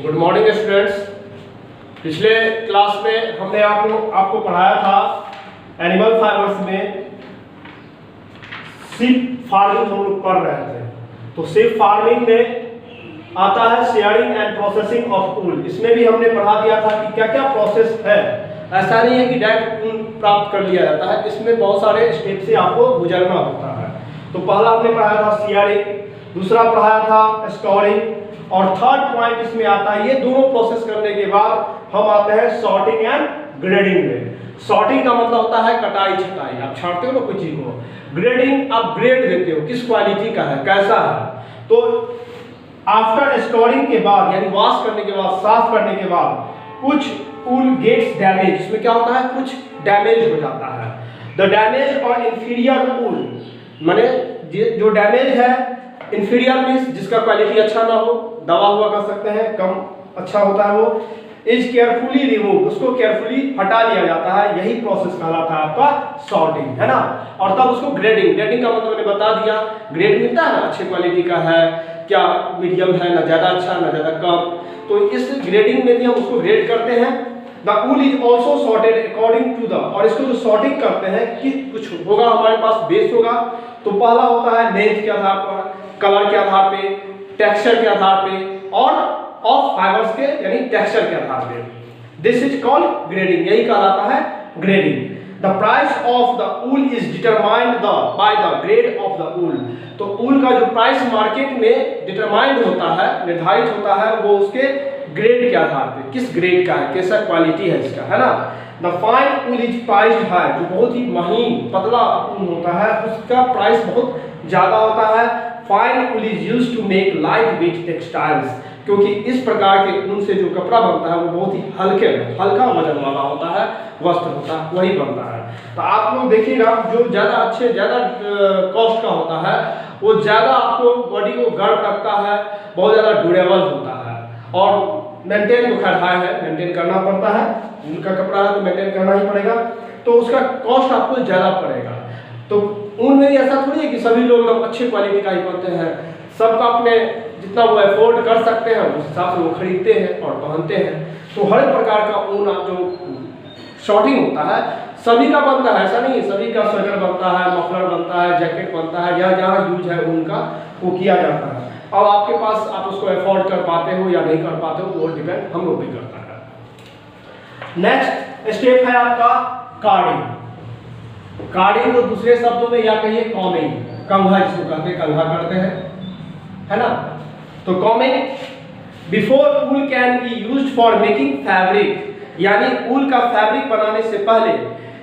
Good morning students. पिछले class में हमने आपको पढ़ाया था एनिमल फाइबर्स में सीप फार्मिंग हम लोग पढ़ रहे थे। तो सीप फार्मिंग में आता है शेयरिंग एंड प्रोसेसिंग ऑफ ऊल। इसमें भी हमने पढ़ा दिया था कि क्या क्या प्रोसेस है। ऐसा नहीं है कि डायरेक्ट ऊल प्राप्त कर लिया जाता है, इसमें बहुत सारे स्टेप से आपको गुजरना होता है। तो पहला हमने पढ़ाया था शेयरिंग, दूसरा पढ़ाया था स्टोरिंग, और थर्ड पॉइंट इसमें आता है, ये दोनों प्रोसेस करने के बाद हम आते हैं सॉर्टिंग एंड ग्रेडिंग में। सॉर्टिंग का मतलब होता है कटाई छटाई, आप छांटते हो ना कुछ चीज को। ग्रेडिंग आप ग्रेड देते हो, किस क्वालिटी का है, कैसा है। तो आफ्टर स्टोरिंग के बाद यानी वॉश करने के बाद, साफ करने के बाद, कुछ ऊल गेट्स डैमेज। इसमें क्या होता है, कुछ डैमेज हो जाता है। द डैमेज और इंफीरियर ऊल, माने जो डैमेज है, इंफीरियर मींस जिसका क्वालिटी अच्छा ना हो, दबा हुआ कर सकते हैं, कम अच्छा होता है, वो इज केयरफुली रिमूव, उसको केयरफुली हटा लिया जाता है। यही प्रोसेस कहलाता है आपका सॉर्टिंग, है ना। और तब उसको ग्रेडिंग, ग्रेडिंग का मतलब मैंने बता दिया। ग्रेड मिलता है ना, अच्छे क्वालिटी का है क्या, मीडियम है, ना ज्यादा अच्छा ना ज्यादा कम। तो इस ग्रेडिंग में भी हम उसको ग्रेड करते हैं। The wool is also sorted according to the, और इसको जो सॉर्टिंग करते हैं कि कुछ होगा हमारे पास बेस होगा। तो पहला होता है लेंथ के आधार पर, कलर के आधार पे, टेक्सचर के आधार पे, और ऑफ फाइबर्स के यानी टेक्सचर के आधार पे। दिस इज कॉल्ड ग्रेडिंग, यही कहलाता है grading. The price of the wool is determined by the grade of the wool. तो ऊल का जो प्राइस मार्केट में डिटरमाइंड होता है, निर्धारित होता है, वो उसके ग्रेड के आधार पे, किस ग्रेड का है, कैसा क्वालिटी है इसका, है ना। The fine wool is priced high, जो बहुत ही महीन पतला ऊन होता है उसका प्राइस बहुत ज्यादा होता है। Fine wool is used to make light weight textiles, क्योंकि इस प्रकार के ऊन से जो कपड़ा बनता है वो बहुत ही हल्का वजन वाला होता है, वस्त्र होता है, वही बनता है। तो आप लोग देखिएगा, जो ज्यादा कॉस्ट का होता है वो ज्यादा आपको बॉडी को गर्म रखता है, बहुत ज्यादा ड्यूरेबल होता है, और मेंटेन तो खैर हाई है, मेंटेन करना पड़ता है। उनका कपड़ा है तो मेंटेन करना ही पड़ेगा, तो उसका कॉस्ट आपको ज्यादा पड़ेगा। तो ऊन में ऐसा थोड़ी है कि सभी लोग अच्छे क्वालिटी का ही पहनते हैं। सबका अपने जितना वो अफोर्ड कर सकते हैं उस हिसाब से वो खरीदते हैं और पहनते हैं। तो हर प्रकार का ऊन जो शॉर्टिंग होता है सभी का बनता है, ऐसा नहीं है। सभी का स्वेटर बनता है, मफलर बनता है, जैकेट बनता है, जहाँ जहाँ यूज है ऊन का वो किया जाता है। अब आपके पास आप उसको अफोर्ड कर पाते हो या नहीं कर पाते हो, वो डिपेंड हम लोग भी करता है। नेक्स्ट स्टेप है आपका कार्डिंग। कार्डिंग को दूसरे शब्दों में या कहिए कॉमिंग, कंघा जिसको कहते हैं, कंघा करते हैं, है ना। तो combing, before wool can be used for making fabric, यानी ऊल का फैब्रिक बनाने से पहले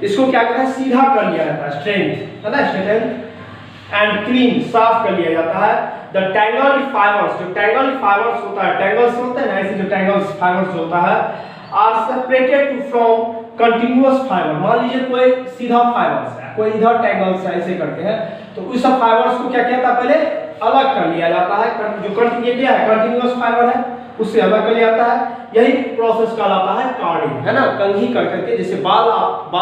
इसको क्या कहते हैं, सीधा कर लिया जाता है, स्ट्रेंथ, है ना, स्ट्रेंथ एंड क्लीन, साफ कर लिया जाता है। द टैंगल्ड फाइबर्स, जो टैंगल्ड फाइबर्स होता है, टैंगल्स होते हैं ना, ऐसे जो टैंगल्स फाइबर्स होता है, are separated to from continuous fibre. मान लीजिए कोई सीधा फाइबर्स है, कोई इधर टैंगल्स है, ऐसे करके है, तो उस सब फाइबर्स को क्या किया था, पहले अलग कर लिया जाता है। जो ये क्या है, कंटिन्यूअस फाइबर है, उससे अलग कर लिया जाता है। यही प्रोसेस कहलाता है कार्डिंग, है ना। कंघी कर करके, जैसे बाल आप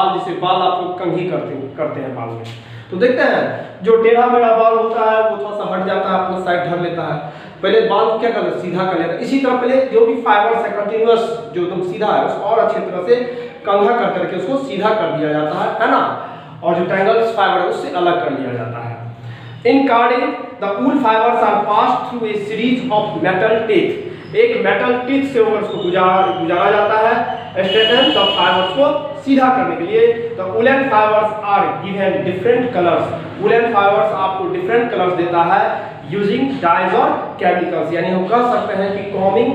लोग कंघी करते हैं बाल में, तो देखते हैं जो टेढ़ा मेढ़ा बाल होता है वो थोड़ा सा हट जाता है, अपना साइड ढक लेता है। पहले बाल को क्या करना, सीधा कर लेता है। इसी तरह पहले जो भी फाइबर्स है कंटिन्यूअस, जो एकदम सीधा है, उसको और अच्छी तरह से कंघा कर करके उसको सीधा कर दिया जाता है ना। और जो टैंगल्स फाइबर है उससे अलग कर लिया जाता है। In carding the wool fibres are passed through a series of metal teeth, एक मेटल टीथ से होकर उसको गुजारा जाता है, स्ट्रेटन द फाइबर्स को सीधा करने के लिए। The woollen fibres are given different colours, woollen fibres आपको डिफरेंट कलर्स देता है यूजिंग डाइज और केमिकल्स। यानी हम कह सकते हैं कि कॉमिंग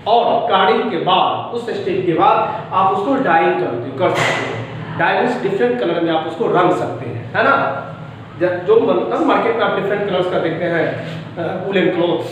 और कार्डिंग के बाद, उस स्टेप के बाद आप उसको डाइंग कर सकते हैं। डाइंग डिफरेंट कलर में आप उसको रंग सकते हैं, है ना। जो मार्केट में आप डिफरेंट कलर्स का देखते हैं वूलन क्लॉथ्स।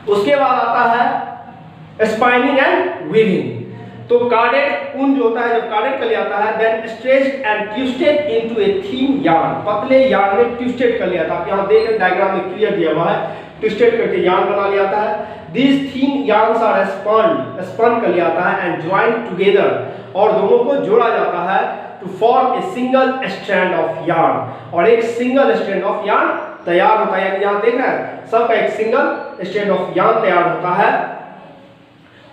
उसके बाद आता है स्पाइनिंग एंड वीविंग। तो कार्डेड ऊन जो होता है, जब कार्डेड कर लिया जाता है, then stretched and twisted into a thin yarn, पतले यार्न में ट्विस्टेड कर लिया था। आप यहां देख रहे हैं डायग्राम में क्लियर दिया हुआ है, ट्विस्टेड करके यार्न बना लिया जाता है। These thin yarns are spun कर लिया जाता है एंड ज्वाइंड टुगेदर, और दोनों को जोड़ा जाता है to form a single strand of yarn, और एक सिंगल स्ट्रैंड ऑफ यार्न तैयार होता है। यहाँ देख रहे हैं सबका एक सिंगल स्ट्रैंड ऑफ यार्न तैयार होता है।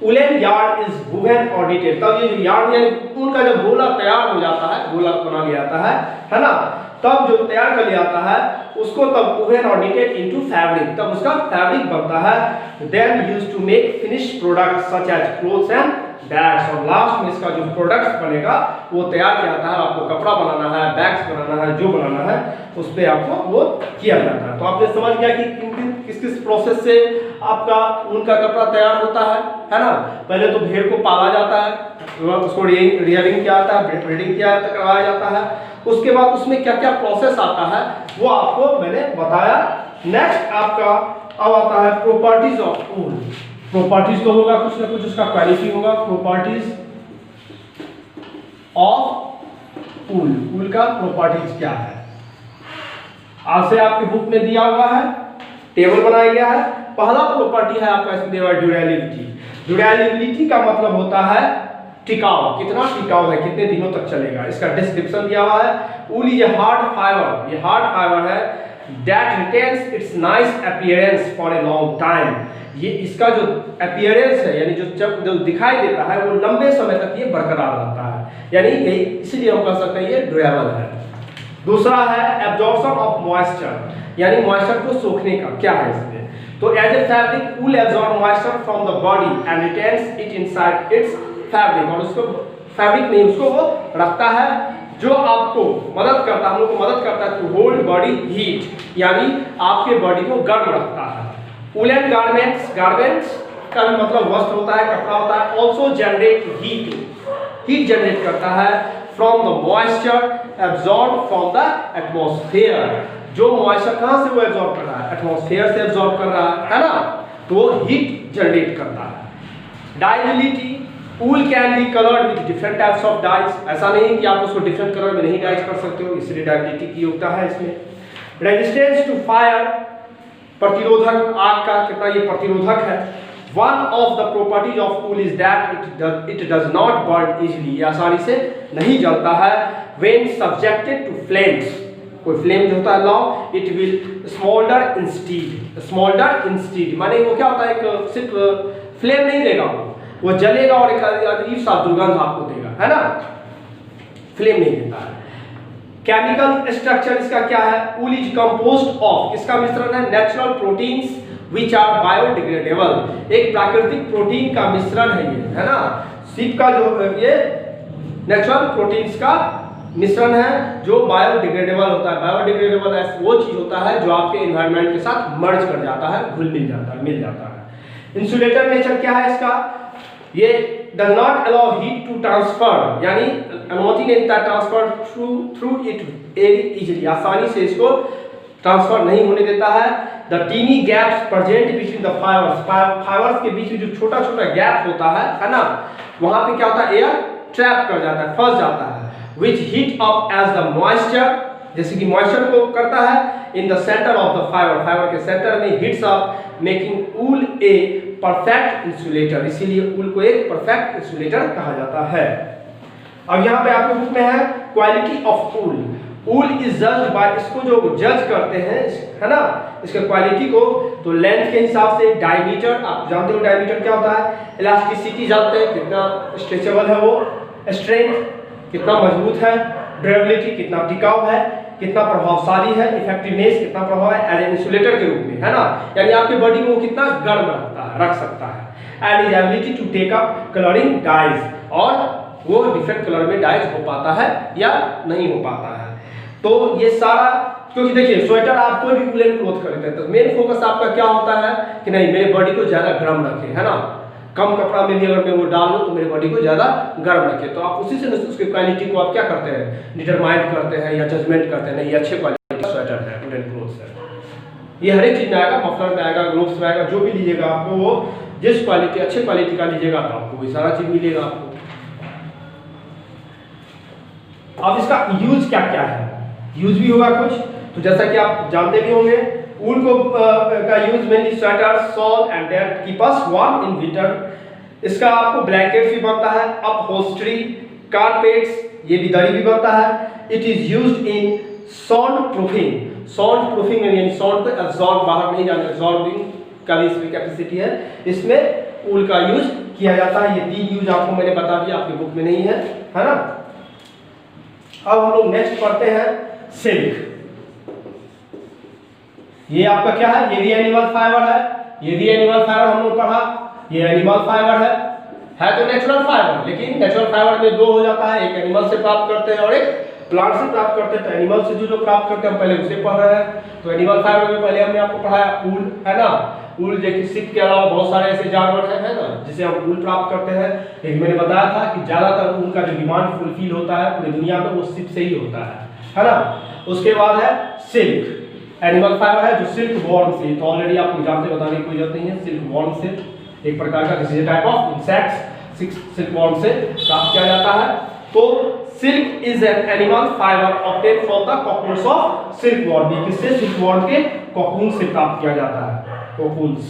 उलेन यार्न इज वुवन और डिटेल। तब ये जो यार्न यानी ऊन का जब गोला तैयार हो जाता है, गोला बना लिया जाता है ना, तब जो तैयार कर लिया जाता है उसको तब वुवन और डिटेल इनटू फैब्रिक, तब उसका फैब्रिक बनता है। Then used to make finish product such as clothes and bags, और लास्ट में इसका जो प्रोडक्ट बनेगा वो तैयार किया जाता है। आपको कपड़ा बनाना है, बैग्स बनाना है, जो बनाना है उस पे आपको वो किया जाता है। तो आपने समझ गया कि किस किस प्रोसेस से आपका ऊन का कपड़ा तैयार होता है ना। पहले तो भेड़ को पाला जाता है, उसको रियरिंग किया जाता है, ब्रीडिंग किया करवाया जाता है, उसके बाद उसमें क्या क्या प्रोसेस आता है वो आपको मैंने बताया। नेक्स्ट आपका अब आता है प्रॉपर्टीज ऑफ ऊन। प्रॉपर्टीज तो होगा कुछ ना कुछ, उसका क्वालिटी होगा। प्रॉपर्टीज ऑफ ऊल, ऊल का प्रॉपर्टीज क्या है, आज से आपके बुक में दिया हुआ है, टेबल बनाया गया है। पहला प्रॉपर्टी है आपका इसमें दिया हुआ ड्यूरेबिलिटी। ड्यूरेबिलिटी का मतलब होता है टिकाऊ, कितना टिकाऊ है, कितने दिनों तक चलेगा। इसका डिस्क्रिप्शन दिया हुआ है। ऊल इज ए हार्ड फाइबर, ये हार्ड फाइबर है that retains it's nice appearance for a long time. ये इसका जो अपीयरेंस है यानी जो दिखाई देता है वो लंबे समय तक ये बरकरार रहता है, यानी यही इसलिए हम कह सकते हैं ये ड्यूरेबल है। दूसरा है एब्जॉर्प्शन ऑफ मॉइस्चर, यानी मॉइस्चर को सोखने का क्या है इसमें। तो as a fabric wool absorb moisture from the body and retains it inside its fabric, और उसको फैब्रिक नहीं उसको वो रखता है जो आपको मदद करता है, हम लोग को मदद करता है टू होल्ड बॉडी हीट, यानी आपके बॉडी को गर्म रखता है। वूलन गारमेंट्स, गारमेंट्स का भी मतलब वस्त्र होता है, कपड़ा होता है। Also generate heat, heat generate करता है from the moisture absorb from the atmosphere. जो मॉइस्चर कहाँ से वो एब्जॉर्ब कर रहा है, एटमॉस्फेयर से एब्जॉर्ब कर रहा है ना, तो वो हीट जनरेट करता है। Dyeability, wool can be coloured with different types of dyes, ऐसा नहीं कि आप उसको डिफरेंट कलर में नहीं डाइज कर सकते हो, इसलिए डाइबिलिटी की योग्यता है इसमें। रेजिस्टेंस टू फायर, प्रतिरोधक, आग का कितना ये प्रतिरोधक है। One of the properties of wool is that it does not burn easily, ये आसानी से नहीं जलता है। व्हेन सब्जेक्टेड टू फ्लेम्स, कोई फ्लेम जो होता है लॉ, it will smoulder instead, smoulder instead माने वो क्या होता है, एक सिर्फ फ्लेम नहीं देगा, वो जलेगा और एक अजीब सा दुर्गंध आपको देगा, है ना, फ्लेम नहीं देता है। केमिकल स्ट्रक्चर इसका क्या है, ऊल इज कंपोज्ड ऑफ, इसका मिश्रण है natural proteins which are biodegradable, एक प्राकृतिक प्रोटीन का मिश्रण है ये, है ना। सीप का जो ये नेचुरल प्रोटीन्स का मिश्रण है जो बायोडिग्रेडेबल होता है। बायोडिग्रेडेबल वो चीज होता है जो आपके एनवायरनमेंट के साथ मर्ज कर जाता है, घुल मिल जाता है, मिल जाता है। इंसुलेटर नेचर क्या है इसका, ये does not allow heat to transfer, यानी अनुमति नहीं देता ट्रांसफर थ्रू इट इजीली, आसानी से इसको ट्रांसफर नहीं होने देता है। The tiny gaps present between the fibres, fibres के बीच में जो छोटा छोटा गैप होता है ना, वहां पे क्या होता है, एयर ट्रैप कर जाता है, फंस जाता है। Which heat up as the moisture, जैसे कि मॉइस्चर को करता है in the centre of the fibre, fibre के सेंटर में heats up making wool a perfect insulator, इसीलिए ऊल को एक परफेक्ट इंसुलेटर कहा जाता है। अब यहाँ पे आपके बुक में है quality of wool. Wool is judged bye, इसको जो जज करते हैं है ना, इसके क्वालिटी को, तो लेंथ के हिसाब से, डायमीटर, आप जानते हो डायमीटर क्या होता है, इलास्टिसिटी जानते हैं कितना स्ट्रेचेबल है वो, स्ट्रेंथ कितना मजबूत है, ड्यूरेबिलिटी कितना टिकाऊ है, कितना प्रभावशाली है, इफेक्टिवनेस कितना प्रभाव है एज एन इंसुलेटर के रूप में, है ना, यानी आपके बॉडी को कितना गर्म रख सकता है। And is ability to take up colouring dyes, और वो डिफरेंट कलर में डाइज हो पाता है या नहीं हो पाता है। तो ये सारा, क्योंकि देखिए स्वेटर आप कोई भी वूलन क्लॉथ खरीदते हैं तो मेन फोकस आपका क्या होता है कि नहीं मेरे बॉडी को ज्यादा गर्म रखे, है ना, कम कपड़ा में भी अगर मैं वो डाल लूँ तो मेरे बॉडी को ज्यादा गर्म रखे, तो आप उसी से उसकी क्वालिटी को आप क्या करते हैं, डिटरमाइन करते हैं या जजमेंट करते हैं, नहीं ये अच्छे क्वालिटी का स्वेटर है, वूलन क्लॉथ है। ये हर एक चीज में आएगा, मफलर में आएगा, ग्लोव्स में आएगा, जो भी लीजिएगा आपको वो जिस क्वालिटी, अच्छे क्वालिटी का लीजिएगा तो आपको वही सारा चीज मिलेगा आपको। अब इसका यूज क्या क्या है, यूज भी होगा कुछ, तो जैसा कि आप जानते भी होंगे ऊल को का use mainly sweater, shawl and that keep us warm in winter. इसका आपको ब्लैंकेट भी बनता है, अपहोल्स्ट्री, कारपेट्स, ये भी दरी भी बनता है। It is used in sound proofing, sound proofing यानी साउंड को एब्जॉर्ब बाहर नहीं जाने, एब्जॉर्बिंग का भी इसमें कैपेसिटी है, इसमें ऊल का यूज किया जाता है। ये 3 यूज आपको मैंने बता दिया, आपकी बुक में नहीं है ना। अब हम लोग नेक्स्ट पढ़ते हैं सिल्क। ये आपका क्या है, ये भी एनिमल फाइबर है, ये भी एनिमल फाइबर हम लोग पढ़ा, ये एनिमल फाइबर है तो नेचुरल फाइबर, लेकिन नेचुरल फाइबर में 2 हो जाता है, एक एनिमल से प्राप्त करते हैं और एक प्लांट से प्राप्त करते हैं। तो एनिमल से जो प्राप्त करते हैं हम पहले उसे पढ़ रहे हैं। तो एनिमल फाइबर में पहले हमने आपको पढ़ाया ऊल, है ना। ऊल जैसे सिल्क के अलावा बहुत सारे ऐसे जानवर हैं, है ना, जिसे हम ऊल प्राप्त करते हैं। लेकिन मैंने बताया था कि ज्यादातर ऊल का जो डिमांड फुलफिल होता है पूरी दुनिया में वो सिल्क से ही होता है ना। उसके बाद है सिल्क, एनिमल फाइबर है जो सिल्क वॉर्म से, तो ऑलरेडी आपको जानते बताने की कोई जरूरत नहीं है। सिल्क वॉर्म से एक प्रकार का किसी type of insects silk worm से प्राप्त किया जाता है। तो silk is an animal fibre obtain from the cocoons of silk worm. ये किससे, सिल्क वॉर्म के कॉकून से प्राप्त किया जाता है। कॉकून्स,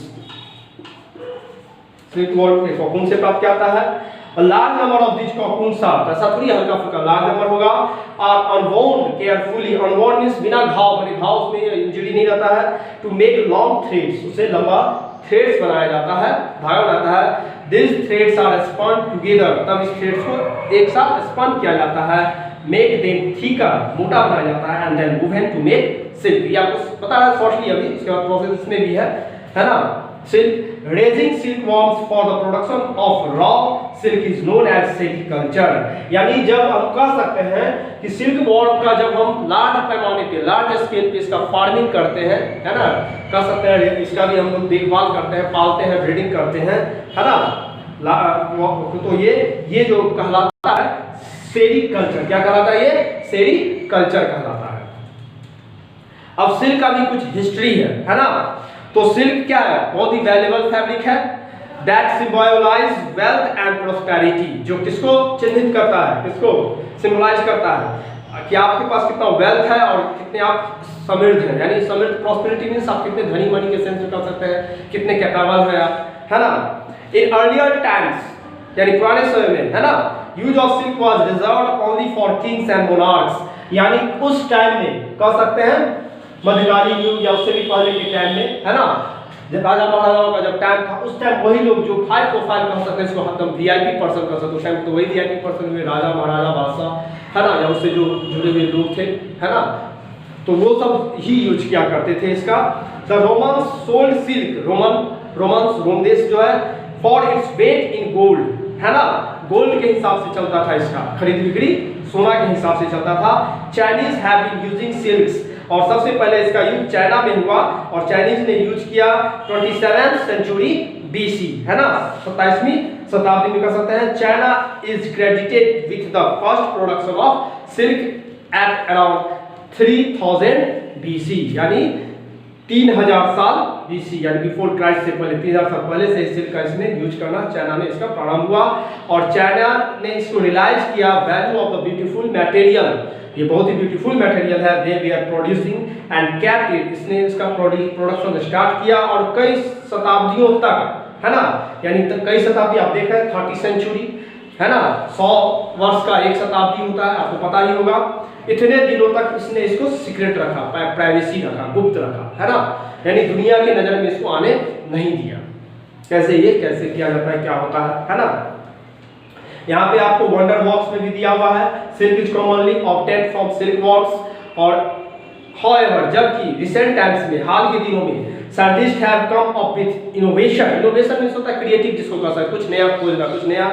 सिल्क वॉर्म के कॉकून से प्राप्त किया जाता है। A large number of these cocoons are, ऐसा थोड़ी हल्का फुल्का, लार्ज नंबर होगा, are unwound carefully, unwound means बिना घाव, मेरे घाव में इंजरी नहीं रहता है, to make long threads, उसे लंबा थ्रेड्स बनाया जाता है, धागा बनाता है। These threads are spun together, तब इस थ्रेड्स को एक साथ स्पन किया जाता है, make them thicker, मोटा बनाया जाता है, and then woven to make silk। ये आपको बता रहा है शॉर्टली अभी, इसके बाद प्रोसेस इसमें भी है ना। Silk, raising silkworms for the production of raw silk is known as sericulture। यानी जब हम कह सकते हैं कि सिल्क वॉर्म का जब हम लार्ज पैमाने पे, लार्ज स्केल पे इसका फार्मिंग करते हैं, है ना, कह सकते हैं इसका भी हम लोग देखभाल करते हैं, पालते हैं, ब्रीडिंग करते हैं, है ना। तो ये जो कहलाता है सेरिकल्चर, क्या कहलाता है, ये सेरिकल्चर कहलाता है। अब सिल्क का भी कुछ हिस्ट्री है ना। तो सिल्क क्या है, बहुत ही वैल्यूएबल फैब्रिक है, that symbolise wealth and prosperity, जो किसको चिन्हित करता है, किसको सिंबलाइज करता है कि आपके पास कितना वेल्थ है और कितने आप समृद्ध हैं। यानी समृद्ध, प्रोस्पेरिटी मींस आप कितने धनी मनी के सेंस में कर सकते हैं, कितने कैपेबल हैं आप, है ना। इन अर्लियर टाइम्स, यानी पुराने समय में, है ना, use of silk was reserved only for Kings and monarchs. यानी उस टाइम में कह सकते हैं मध्यकालीन युग या उससे भी पहले के टाइम में, है ना, जब राजा महाराजाओं का जब टाइम था, उस टाइम वही लोग जो हाई प्रोफाइल कह सकते हैं, इसको हम वीआईपी पर्सन कह सकते हैं, उस टाइम तो वही वीआईपी पर्सन हुए, राजा महाराजा बादशाह, है ना, या उससे जो जुड़े हुए लोग थे, है ना, तो वो सब ही यूज किया करते थे इसका। द रोमन्स सोल्ड सिल्क, रोम देश जो है, for its weight in gold, है ना, गोल्ड के हिसाब से चलता था इसका खरीद बिक्री, सोना के हिसाब से चलता था। Chinese have been using silks, और सबसे पहले इसका यूज चाइना में हुआ और चाइनीज ने यूज किया 27th सेंचुरी बीसी, है ना, 27वीं शताब्दी में कह सकते हैं। China is credited with the first production of silk at around 3000 BC, यानी 3000 साल बीसी, यानी बिफोर क्राइस्ट से पहले 3000 साल पहले से सिल्क का इसने यूज करना चाइना में इसका प्रारंभ हुआ। और चाइना ने इसको रियलाइज किया value of the beautiful material, ये बहुत ही ब्यूटीफुल मटेरियल है, they we are producing and kept it, इसने इसका प्रोडक्शन स्टार्ट किया और कई शताब्दियों तक, है ना, यानी कई शताब्दी आप देख रहे हैं, 30 सेंचुरी, है ना, 100 वर्ष का एक शताब्दी होता है, आपको पता ही होगा। इतने दिनों तक इसने इसको सीक्रेट रखा, प्राइवेसी रखा, गुप्त रखा, है ना, यानी दुनिया की नजर में इसको आने नहीं दिया। कैसे ये कैसे किया जाता है, क्या होता है ना। यहाँ पे आपको वंडर बॉक्स में भी दिया हुआ है, silk is commonly obtained from silk worms. और हाउएवर, जबकि रिसेंट टाइम्स में, हाल के दिनों में, scientist have come up with innovation, innovation means होता है क्रिएटिव, जिसको कह सकते हैं कुछ नया खोजना, कुछ नया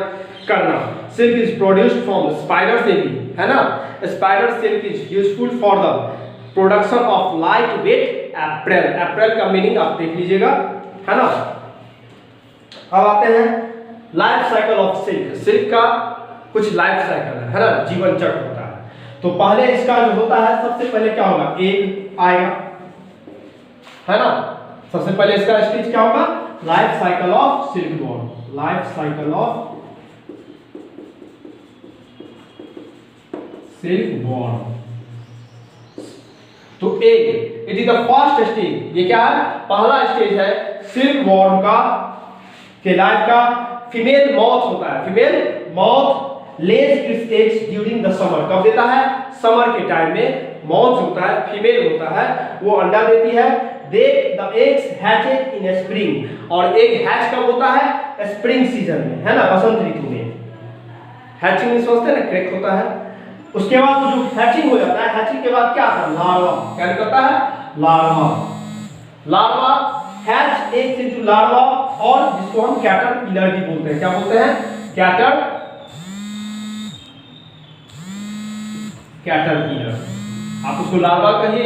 करना। Silk is produced from spider से भी, है ना, spider silk is useful for the production of light weight April, April का मीनिंग आप देख लीजिएगा, है ना। अब आते हैं life cycle of silk, silk का कुछ लाइफ साइकिल है ना, जीवन चक्र होता है। तो पहले इसका जो होता है, सबसे पहले क्या होगा, एग आएगा, है ना, सबसे पहले इसका स्टेज क्या होगा, life cycle of silk worm, life cycle of silk worm. तो egg, it is the first stage, ये क्या है, पहला स्टेज है सिल्क वॉर्म का, के लाइफ का। फीमेल मॉथ होता है, female moth Lay's it's eggs during the summer, कब देता है, समर के टाइम में मॉथ होता है, फीमेल होता है, वो अंडा देती है। दे द एग्स हैचेड इन स्प्रिंग, और एग हैच कब होता है? स्प्रिंग सीजन में, है ना, बसंत ऋतु में। हैचिंग में सोचते हैं ना, क्रैक होता है। उसके बाद जो हैचिंग हो जाता है, हैचिंग के बाद क्या आता है? लार्वा। क्या निकलता है? Larva. Larva hatch eggs into larva, और जिसको हम कैटरपिलर भी बोलते हैं। क्या बोलते हैं? कैटरपिलर। आप उसको लार्वा कहिए